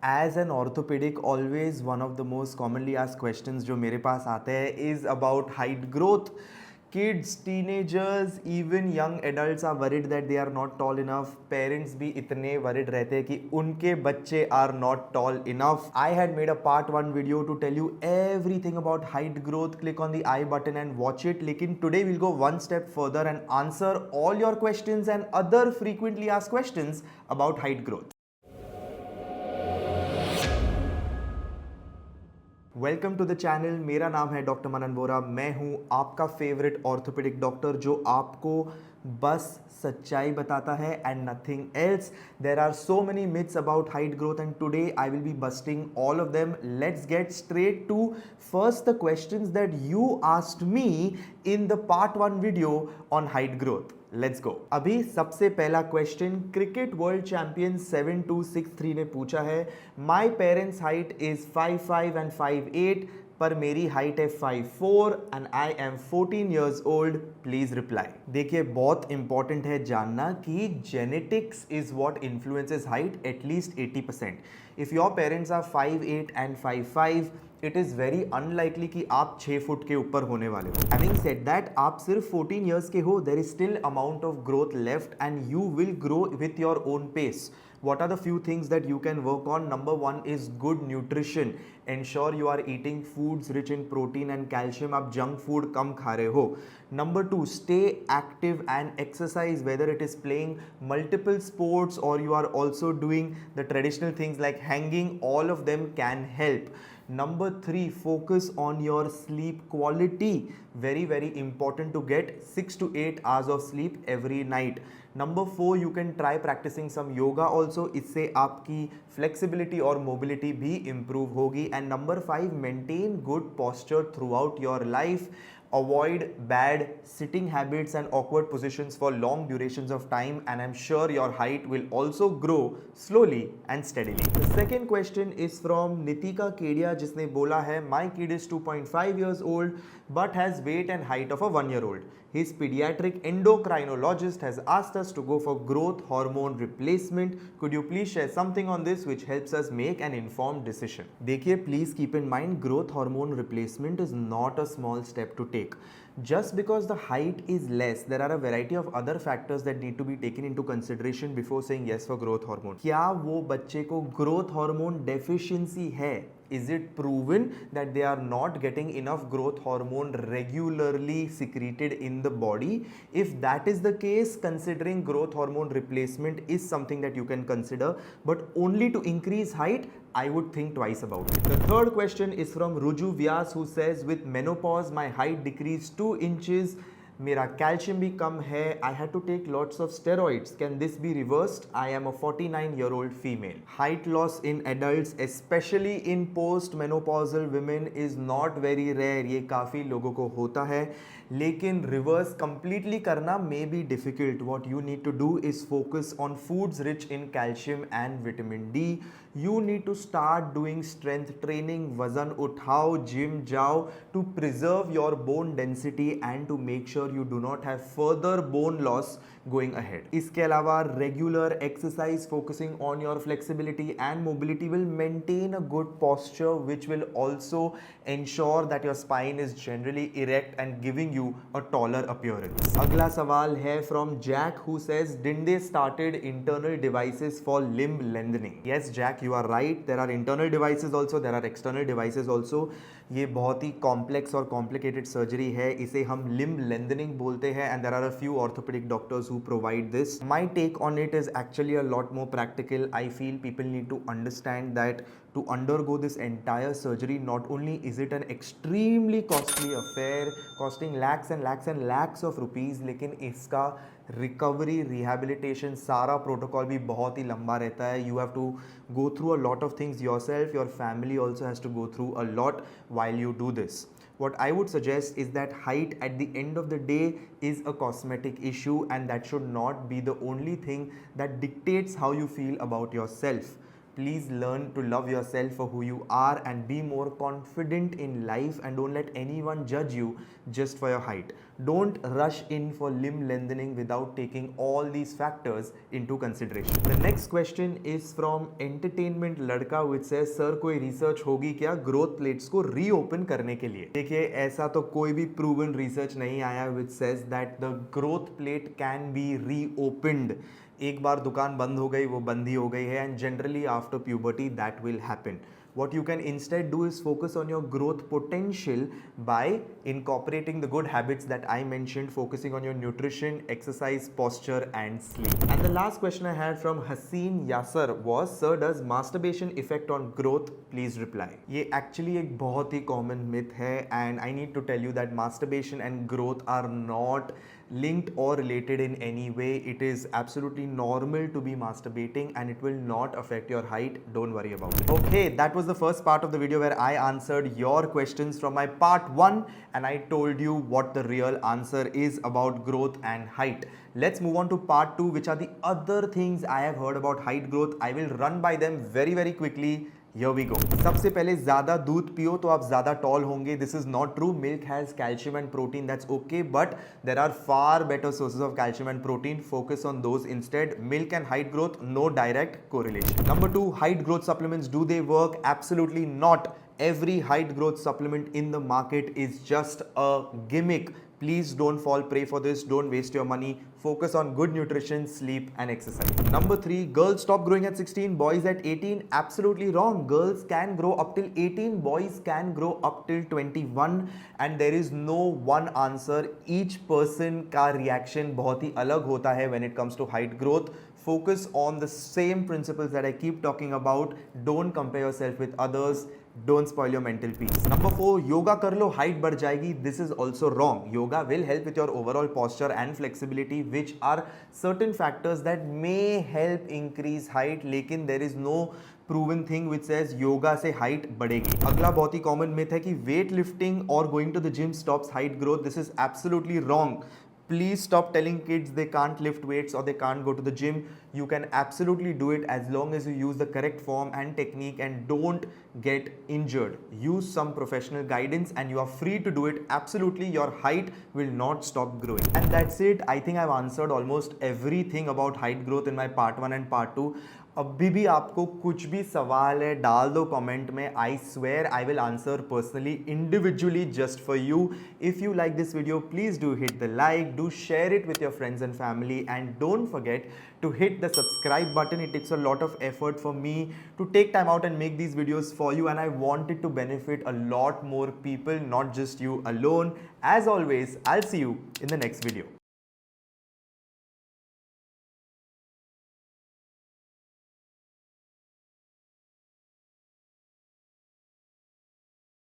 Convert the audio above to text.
As an orthopedic, always one of the most commonly asked questions जो मेरे पास आते हैं is about height growth. Kids, teenagers, even young adults are worried that they are not tall enough. Parents भी इतने worried रहते हैं कि उनके बच्चे are not tall enough. I had made a part 1 video to tell you everything about height growth. Click on the I button and watch it. लेकिन today we'll go one step further and answer all your questions and other frequently asked questions about height growth. Welcome to the channel. मेरा नाम है doctor मनन वोरा. मैं हूं आपका favourite orthopaedic doctor जो आपको बस सच्चाई बताता है and nothing else. There are so many myths about height growth and today I will be busting all of them. Let's get straight to first the questions that you asked me in the part 1 video on height growth. Let's go. अभी सबसे पहला question cricket world champion 7263 ने पूछा है. My parents height is 5'5" and 5'8", पर मेरी हाइट है 5'4" and I am 14 years old. Please reply. देखिए, बहुत इंपॉर्टेंट है जानना कि genetics is what influences height at least 80%. If your parents are 5'8" and 5'5", it is very unlikely कि आप 6 फुट के ऊपर होने वाले हो. हैविंग सेड दैट, आप सिर्फ 14 ईयर्स के हो. There is still amount of growth left and you will grow with your own pace. What are the few things that you can work on? Number 1 is good nutrition. Ensure you are eating foods rich in protein and calcium. आप junk food कम खा रहे हो. Number 2, stay active and exercise, whether it is playing multiple sports or you are also doing the traditional things like hanging. All of them can help. Number 3, focus on your sleep quality. Very important to get 6 to 8 hours of sleep every night. Number 4, you can try practicing some yoga also. इससे आपकी flexibility और mobility भी improve होगी. And number 5, maintain good posture throughout your life. Avoid bad sitting habits and awkward positions for long durations of time, and I'm sure your height will also grow slowly and steadily. The second question is from Nitika Kedia, जिसने बोला है my kid is 2.5 years old but has weight and height of a 1-year-old. His pediatric endocrinologist has asked us to go for growth hormone replacement. Could you please share something on this which helps us make an informed decision? देखिए, please keep in mind growth hormone replacement is not a small step to take. Just because the height is less, there are a variety of other factors that need to be taken into consideration before saying yes for growth hormone. क्या वो बच्चे को growth hormone deficiency है? Is it proven that they are not getting enough growth hormone regularly secreted in the body? If that is the case, considering growth hormone replacement is something that you can consider, but only to increase height, I would think twice about it. The third question is from Ruju Vyas, who says, with menopause, my height decreased 2 inches. मेरा calcium भी कम है. I had to take lots of steroids. Can this be reversed? I am a 49-year-old female. Height loss in adults, specially in post menopausal women, is not very rare. ये काफ़ी लोगों को होता है, लेकिन रिवर्स कंप्लीटली करना may be difficult. What you need to do is focus on foods rich in calcium and vitamin D. You need to start doing strength training. वजन उठाओ, जिम जाओ to preserve your bone density and to make sure you do not have further bone loss going ahead. इसके अलावा regular exercise focusing on your flexibility and mobility will maintain a good posture, which will also ensure that your spine is generally erect and giving you a taller appearance. अगला सवाल है from Jack, who says, didn't they started internal devices for limb lengthening? Yes Jack, you are right. There are internal devices also, there are external devices also. ये बहुत ही complex और complicated surgery है. इसे हम लिम्ब लेंथनिंग बोलते हैं and there are a few orthopaedic doctors who provide this. My take on it is actually a lot more practical. I feel people need to understand that to undergo this entire surgery, not only is it an extremely costly affair costing lakhs and lakhs and lakhs of rupees, लेकिन इसका recovery rehabilitation सारा protocol भी बहुत ही लंबा रहता है. You have to go through a lot of things yourself. Your family also has to go through a lot while you do this. What I would suggest is that height at the end of the day is a cosmetic issue, and that should not be the only thing that dictates how you feel about yourself. please learn to love yourself for who you are and be more confident in life, and don't let anyone judge you just for your height. Don't rush in for limb lengthening without taking all these factors into consideration. The next question is from Entertainment Ladka, which says, sir कोई research होगी क्या growth plates को reopen करने के लिए? देखिए, ऐसा तो कोई भी प्रूवन रिसर्च नहीं आया which says that the growth plate can be reopened. एक बार दुकान बंद हो गई वो बंद ही हो गई है, and generally after puberty that will happen. What you can instead do is focus on your growth potential by incorporating the good habits that I mentioned, focusing on your nutrition, exercise, posture and sleep. And the last question I had from Haseen Yasser was, sir, does masturbation affect on growth? Please reply. ये actually एक बहुत ही common myth है, and I need to tell you that masturbation and growth are not linked or related in any way. It is absolutely normal to be masturbating and it will not affect your height. Don't worry about it. Okay, that was the first part of the video where I answered your questions from my part 1 and I told you what the real answer is about growth and height. Let's move on to part 2, which are the other things I have heard about height growth. I will run by them very quickly. Here we go. सबसे पहले ज़्यादा दूध पियो तो आप ज़्यादा toll होंगे. This is not true. Milk has calcium and protein. That's okay, but there are far better sources of calcium and protein. Focus on those instead. Milk and height growth, no direct correlation. Number 2, height growth supplements. Do they work? Absolutely not. Every height growth supplement in the market is just a gimmick. Please don't fall prey for this. Don't waste your money. Focus on good nutrition, sleep and exercise. Number 3, girls stop growing at 16, boys at 18. Absolutely wrong. Girls can grow up till 18, boys can grow up till 21 and there is no one answer. Each person का reaction बहुत ही अलग होता है when it comes to height growth. Focus on the same principles that I keep talking about. Don't compare yourself with others. Don't spoil your mental peace. Number 4, yoga कर लो height बढ़ जाएगी. This is also wrong. Yoga will help with your overall posture and flexibility, which are certain factors that may help increase height. लेकिन there is no proven thing which says yoga से height बढ़ेगी. अगला बहुत ही common myth है कि weight lifting or going to the gym stops height growth. This is absolutely wrong. Please stop telling kids they can't lift weights or they can't go to the gym. You can absolutely do it as long as you use the correct form and technique and don't get injured. Use some professional guidance and you are free to do it. Absolutely, your height will not stop growing. And that's it. I think I've answered almost everything about height growth in my part 1 and part 2. अभी भी आपको कुछ भी सवाल है डाल दो comment में. I swear I will answer personally individually just for you. If you like this video please do hit the like, do share it with your friends and family and don't forget to hit the subscribe button. It takes a lot of effort for me to take time out and make these videos for you, and I want it to benefit a lot more people, not just you alone. As always, I'll see you in the next video.